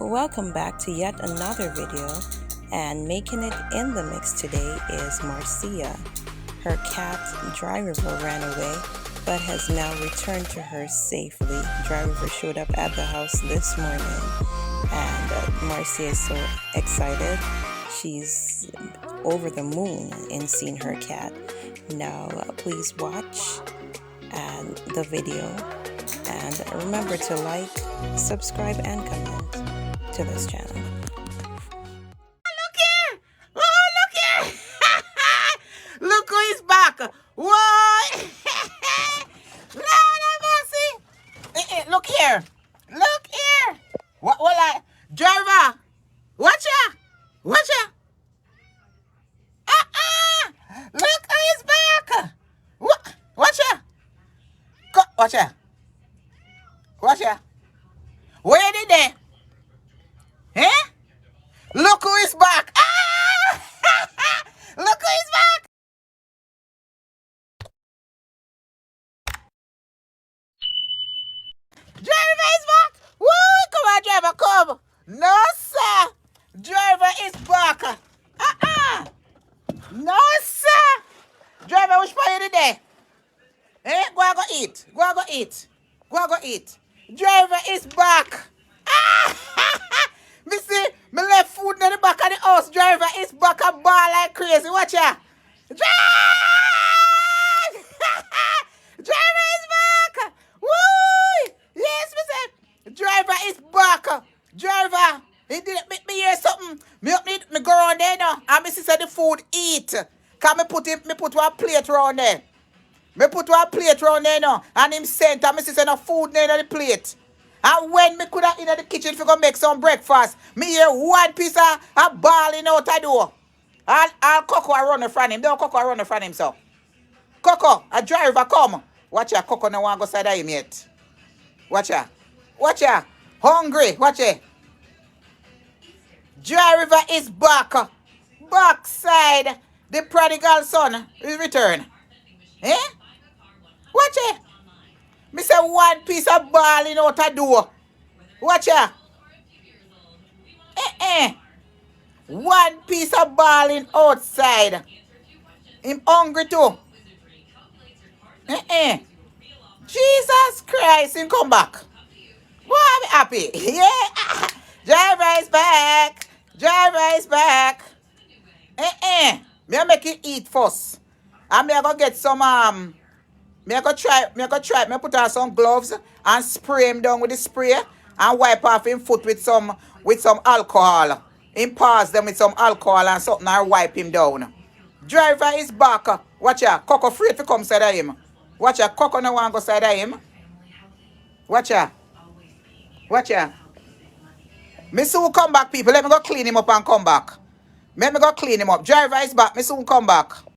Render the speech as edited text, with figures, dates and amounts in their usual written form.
Welcome back to yet another video, and making it in the mix today is Marcia. Her cat Dry River ran away but has now returned to her safely. Dry River showed up at the house this morning and Marcia is so excited. She's over the moon in seeing her cat. Now please watch the video and remember to like, subscribe and comment to this channel. Look here! Oh, look here! Look who is back! Whoa! Lord have mercy! Look here! Look here! What? Driver! Watch ya! Watch ya! Look who is back! What? Watch ya! Watch ya! Watch ya! Where did they? Eh? Look who is back! Ah! Look who is back! Driver is back! Woo! Come on, driver, come! No, sir! Driver is back! No, sir! Driver, which part you today? Eh? Go and go eat. Go and go eat. Go and go eat. Driver is back! Me see, me left food in the back of the house. Driver is back and ball like crazy. Watch ya. Drive! Driver is back! Woo! Yes, me say. Driver is back. Driver, he didn't make me hear something. Me go around there now. And me see say the food eat. Cause me put one plate around there. Me put one plate around there now. And him sent and me see say no food there in the plate. And when me could have in the kitchen for go make some breakfast, me hear one piece of balling out the door. I'll Coco run in front of him. Don't Coco run in front of him, so. Coco, a driver come. Watch ya, Coco no want go side of him yet. Watch ya. Watch ya. Hungry. Watch ya. Driver is back. Backside. The prodigal son is return. Eh? Watch ya. Me say one piece of balling out the door. Watch ya. One piece of balling outside. Him hungry too. Jesus Christ, him come back. Boy, I'm happy. Yeah. Driver is back. Driver is back. Me a make it eat first. And me a go get some Me go try. Me put on some gloves and spray him down with the spray and wipe off him foot with some alcohol. Him pass them with some alcohol and something and wipe him down. Driver is back. Watch ya. Coco afraid to come side of him. Watch ya. Coco no want go side of him. Watch ya. Watch ya. Me soon come back, people. Let me go clean him up and come back. Let me go clean him up. Driver is back. Me soon come back.